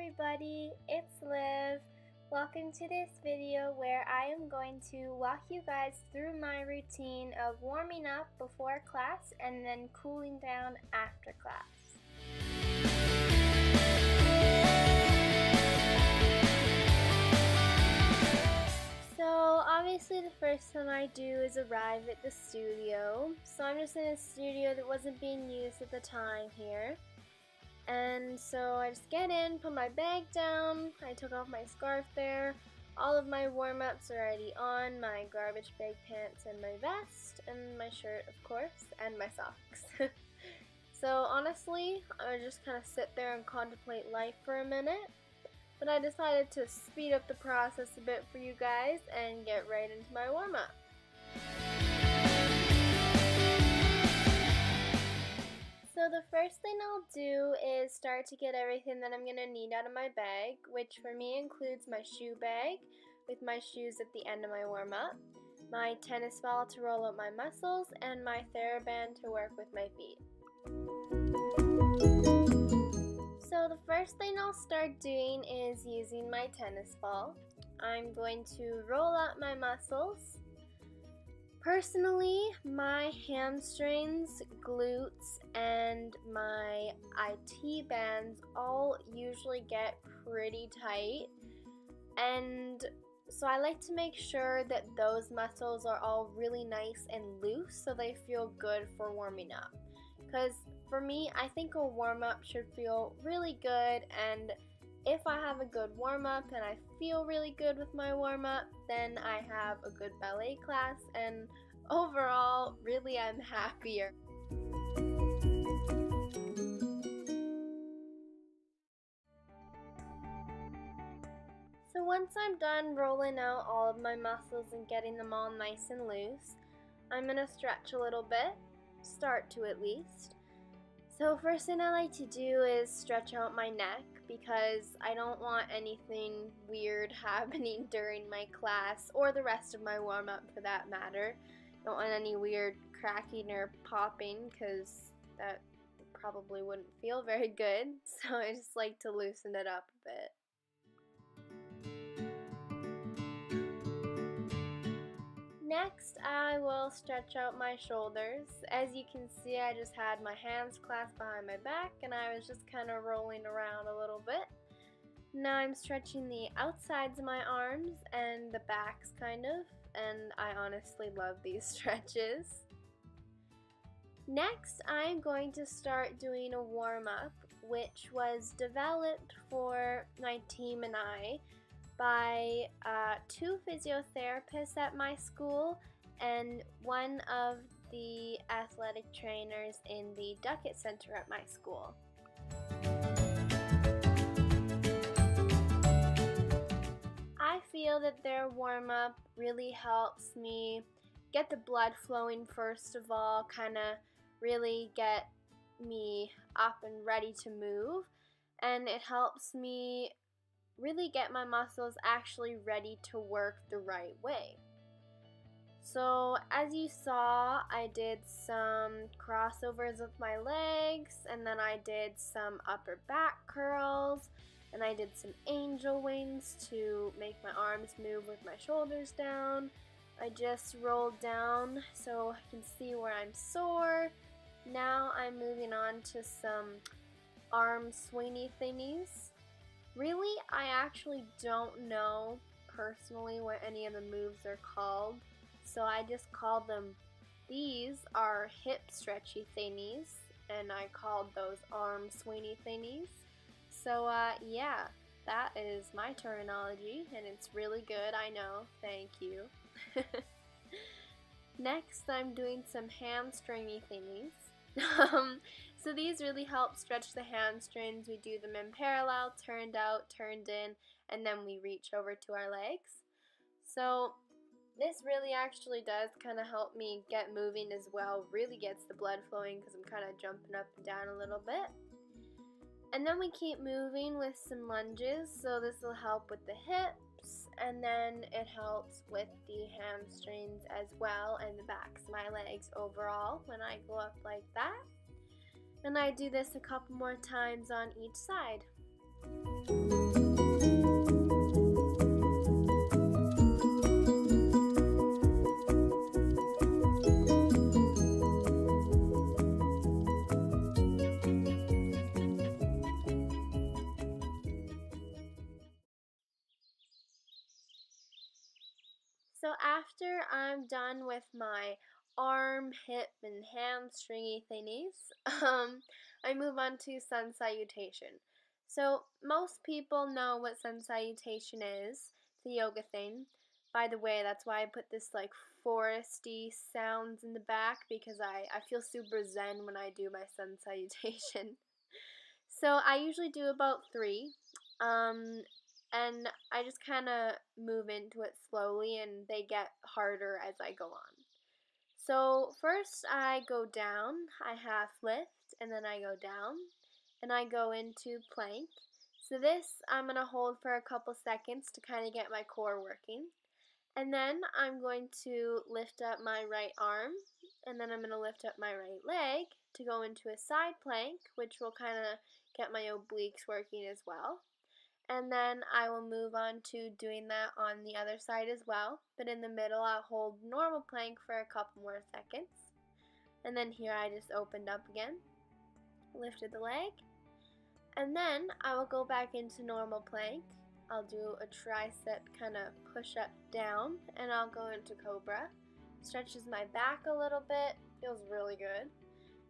everybody, it's Liv. Welcome to this video where I am going to walk you guys through my routine of warming up before class and then cooling down after class. So obviously the first thing I do is arrive at the studio. So I'm just in a studio that wasn't being used at the time here. And so I just get in, put my bag down, I took off my scarf there, all of my warm-ups are already on, my garbage bag pants and my vest, and my shirt of course, and my socks. So honestly, I would just kind of sit there and contemplate life for a minute, but I decided to speed up the process a bit for you guys and get right into my warm-up. So the first thing I'll do is start to get everything that I'm going to need out of my bag, which for me includes my shoe bag with my shoes at the end of my warm-up, my tennis ball to roll out my muscles, and my Thera-band to work with my feet. So the first thing I'll start doing is using my tennis ball. I'm going to roll out my muscles. Personally, my hamstrings, glutes, and my IT bands all usually get pretty tight, and so I like to make sure that those muscles are all really nice and loose so they feel good for warming up. Because for me, I think a warm-up should feel really good, and if I have a good warm-up and I feel really good with my warm-up, then I have a good ballet class, and overall, really I'm happier. So once I'm done rolling out all of my muscles and getting them all nice and loose, I'm going to stretch a little bit, start to at least. So first thing I like to do is stretch out my neck because I don't want anything weird happening during my class or the rest of my warm-up for that matter. Don't want any weird cracking or popping because that probably wouldn't feel very good. So I just like to loosen it up a bit. Next, I will stretch out my shoulders. As you can see, I just had my hands clasped behind my back and I was just kind of rolling around a little bit. Now I'm stretching the outsides of my arms and the backs kind of, and I honestly love these stretches. Next, I'm going to start doing a warm-up, which was developed for my team and I by two physiotherapists at my school and one of the athletic trainers in the Ducket Center at my school. I feel that their warm-up really helps me get the blood flowing first of all, kind of really get me up and ready to move, and it helps me really get my muscles actually ready to work the right way. So as you saw, I did some crossovers with my legs, and then I did some upper back curls, and I did some angel wings to make my arms move with my shoulders down. I just rolled down so I can see where I'm sore. Now I'm moving on to some arm swingy thingies. Really, I actually don't know personally what any of the moves are called, so I just called them, these are hip stretchy thingies, and I called those arm swingy thingies. So yeah, that is my terminology, and it's really good, I know, thank you. Next, I'm doing some hamstringy thingies. So these really help stretch the hamstrings. We do them in parallel, turned out, turned in, and then we reach over to our legs. So this really actually does kind of help me get moving as well, really gets the blood flowing because I'm kind of jumping up and down a little bit. And then we keep moving with some lunges, so this will help with the hips, and then it helps with the hamstrings as well, and the backs of my legs overall when I go up like that. And I do this a couple more times on each side. So after I'm done with my arm, hip, and hamstringy thingies, I move on to sun salutation. So most people know what sun salutation is. It's a yoga thing. By the way, that's why I put this like foresty sounds in the back, because I feel super zen when I do my sun salutation. So I usually do about 3. Um, and I just kind of move into it slowly, and they get harder as I go on. So first I go down, I half lift, and then I go down, and I go into plank. So this I'm going to hold for a couple seconds to kind of get my core working. And then I'm going to lift up my right arm, and then I'm going to lift up my right leg to go into a side plank, which will kind of get my obliques working as well. And then I will move on to doing that on the other side as well. But in the middle, I'll hold normal plank for a couple more seconds. And then here I just opened up again, lifted the leg. And then I will go back into normal plank. I'll do a tricep kind of push up down, and I'll go into cobra. Stretches my back a little bit, feels really good.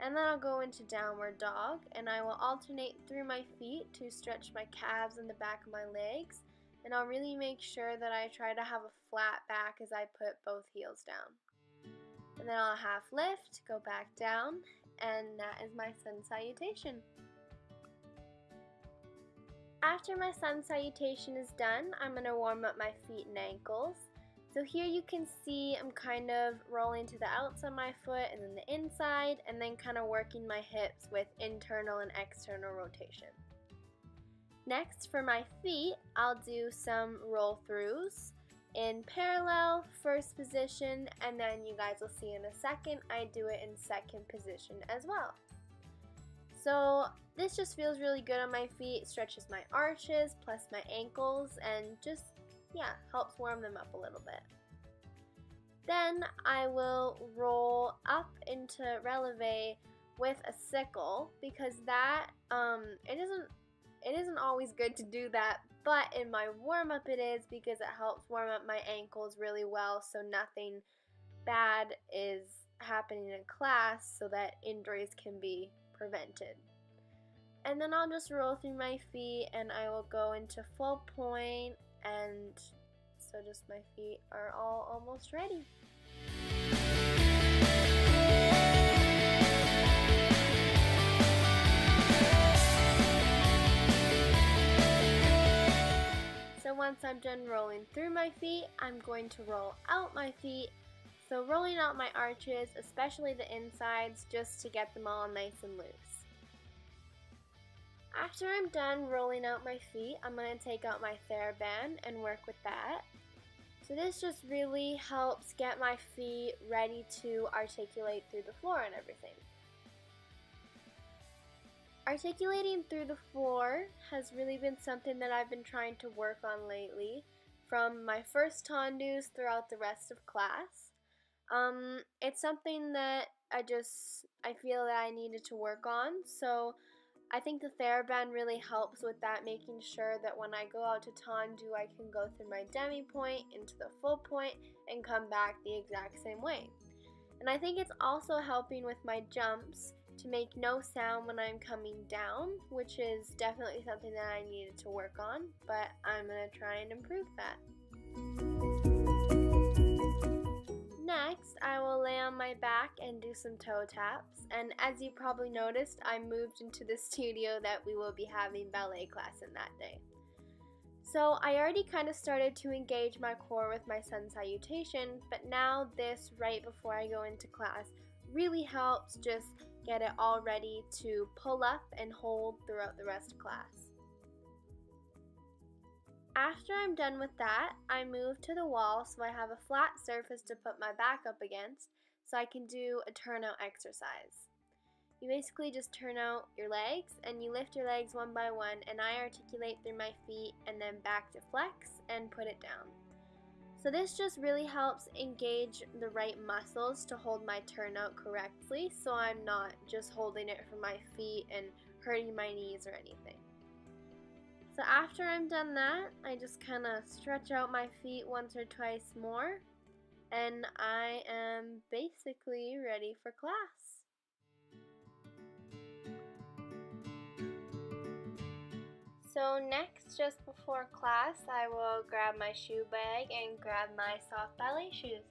And then I'll go into downward dog, and I will alternate through my feet to stretch my calves and the back of my legs. And I'll really make sure that I try to have a flat back as I put both heels down. And then I'll half lift, go back down, and that is my sun salutation. After my sun salutation is done, I'm going to warm up my feet and ankles. So here you can see I'm kind of rolling to the outside of my foot and then the inside, and then kind of working my hips with internal and external rotation. Next, for my feet, I'll do some roll throughs in parallel, first position, and then you guys will see in a second I do it in second position as well. So this just feels really good on my feet, stretches my arches plus my ankles, and just, helps warm them up a little bit. Then I will roll up into releve with a sickle, because that, it isn't always good to do that, but in my warm-up it is, because it helps warm up my ankles really well so nothing bad is happening in class, so that injuries can be prevented. And then I'll just roll through my feet, and I will go into full point, and so just my feet are all almost ready. So once I'm done rolling through my feet, I'm going to roll out my feet. So rolling out my arches, especially the insides, just to get them all nice and loose. After I'm done rolling out my feet, I'm going to take out my Thera-band and work with that. So this just really helps get my feet ready to articulate through the floor and everything. Articulating through the floor has really been something that I've been trying to work on lately, from my first tondus throughout the rest of class. It's something that I feel that I needed to work on, so I think the Thera-band really helps with that, making sure that when I go out to tondu, I can go through my demi point into the full point and come back the exact same way. And I think it's also helping with my jumps to make no sound when I'm coming down, which is definitely something that I needed to work on, but I'm going to try and improve that. Next, I will lay on my back and do some toe taps, and as you probably noticed, I moved into the studio that we will be having ballet class in that day. So I already kind of started to engage my core with my sun salutation, but now this right before I go into class really helps just get it all ready to pull up and hold throughout the rest of class. After I'm done with that, I move to the wall so I have a flat surface to put my back up against so I can do a turnout exercise. You basically just turn out your legs and you lift your legs one by one, and I articulate through my feet and then back to flex and put it down. So this just really helps engage the right muscles to hold my turnout correctly, so I'm not just holding it from my feet and hurting my knees or anything. So after I'm done that, I just kind of stretch out my feet once or twice more, and I am basically ready for class. So next, just before class, I will grab my shoe bag and grab my soft ballet shoes.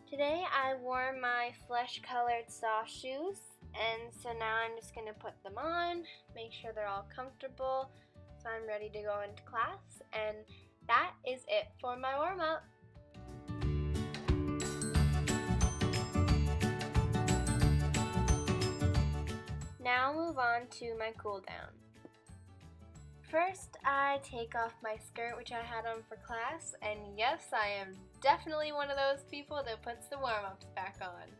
Today I wore my flesh-colored soft shoes, and so now I'm just going to put them on, make sure they're all comfortable, so I'm ready to go into class, and that is it for my warm-up. Now move on to my cool down. First, I take off my skirt, which I had on for class, and yes, I am definitely one of those people that puts the warm-ups back on.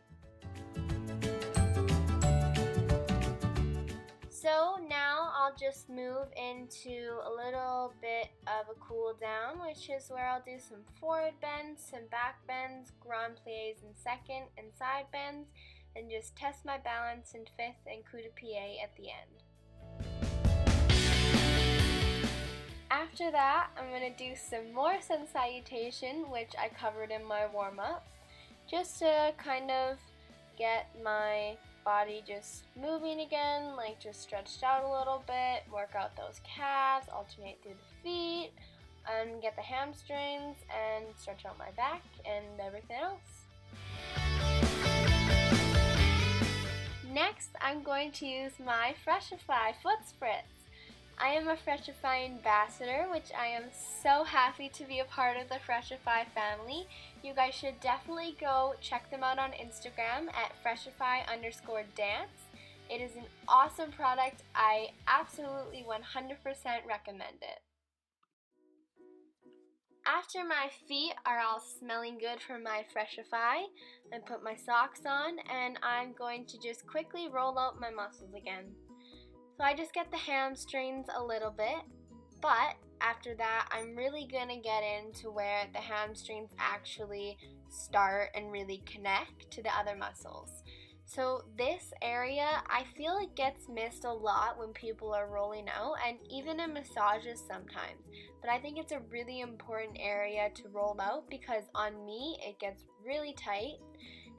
So now I'll just move into a little bit of a cool down, which is where I'll do some forward bends, some back bends, grand pliés in second, and side bends, and just test my balance in fifth and coup de pied at the end. After that, I'm going to do some more sun salutation, which I covered in my warm-up, just to kind of get my body just moving again, like just stretched out a little bit, work out those calves, alternate through the feet, and get the hamstrings, and stretch out my back and everything else. Next, I'm going to use my Freshify foot spritz. I am a Freshify ambassador, which I am so happy to be a part of the Freshify family. You guys should definitely go check them out on Instagram at Freshify_dance. It is an awesome product. I absolutely 100% recommend it. After my feet are all smelling good from my Freshify, I put my socks on and I'm going to just quickly roll out my muscles again. So I just get the hamstrings a little bit, but after that I'm really gonna get into where the hamstrings actually start and really connect to the other muscles. So this area, I feel it gets missed a lot when people are rolling out, and even in massages sometimes. But I think it's a really important area to roll out because on me it gets really tight.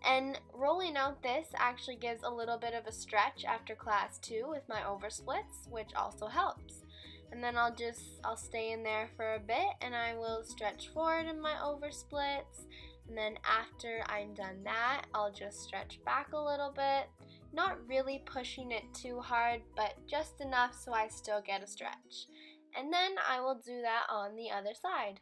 And rolling out this actually gives a little bit of a stretch after class too with my oversplits, which also helps. And then I'll stay in there for a bit and I will stretch forward in my oversplits. And then after I'm done that, I'll just stretch back a little bit. Not really pushing it too hard, but just enough so I still get a stretch. And then I will do that on the other side.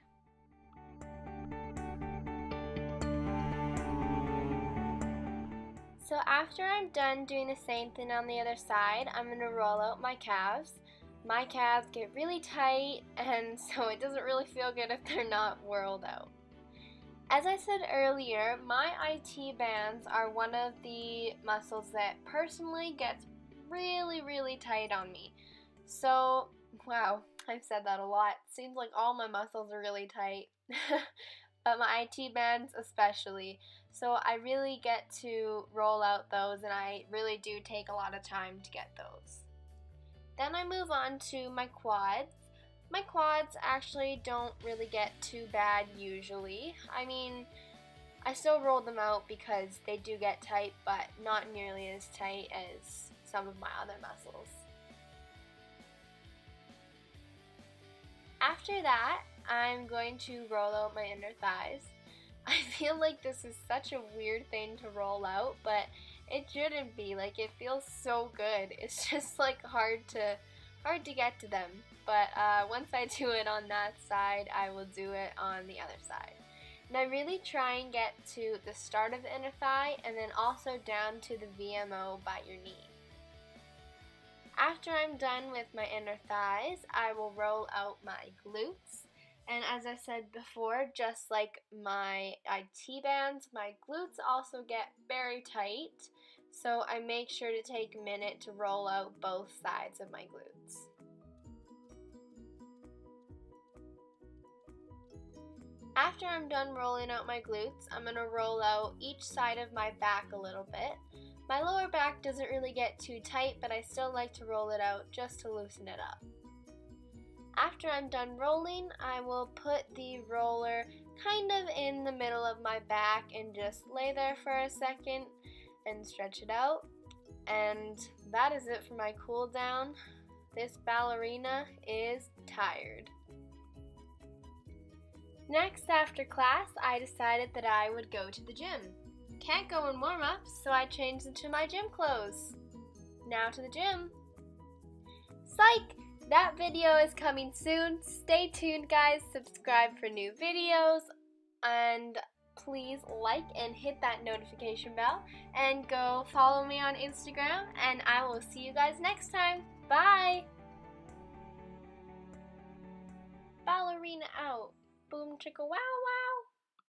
So after I'm done doing the same thing on the other side, I'm going to roll out my calves. My calves get really tight, and so it doesn't really feel good if they're not whirled out. As I said earlier, my IT bands are one of the muscles that personally gets really, really tight on me. So, wow, I've said that a lot. Seems like all my muscles are really tight. But my IT bands especially. So I really get to roll out those, and I really do take a lot of time to get those. Then I move on to my quads. My quads actually don't really get too bad usually. I mean, I still roll them out because they do get tight, but not nearly as tight as some of my other muscles. After that, I'm going to roll out my inner thighs. I feel like this is such a weird thing to roll out, but it shouldn't be. Like, it feels so good. It's just like hard to get to them. But once I do it on that side, I will do it on the other side. And I really try and get to the start of the inner thigh and then also down to the VMO by your knee. After I'm done with my inner thighs, I will roll out my glutes. And as I said before, just like my IT bands, my glutes also get very tight. So I make sure to take a minute to roll out both sides of my glutes. After I'm done rolling out my glutes, I'm going to roll out each side of my back a little bit. My lower back doesn't really get too tight, but I still like to roll it out just to loosen it up. After I'm done rolling, I will put the roller kind of in the middle of my back and just lay there for a second and stretch it out. And that is it for my cool down. This ballerina is tired. Next, after class, I decided that I would go to the gym. Can't go in warm-ups, so I changed into my gym clothes. Now to the gym. Psych! That video is coming soon. Stay tuned, guys. Subscribe for new videos. And please like and hit that notification bell. And go follow me on Instagram. And I will see you guys next time. Bye! Ballerina out. Boom chicka wow wow.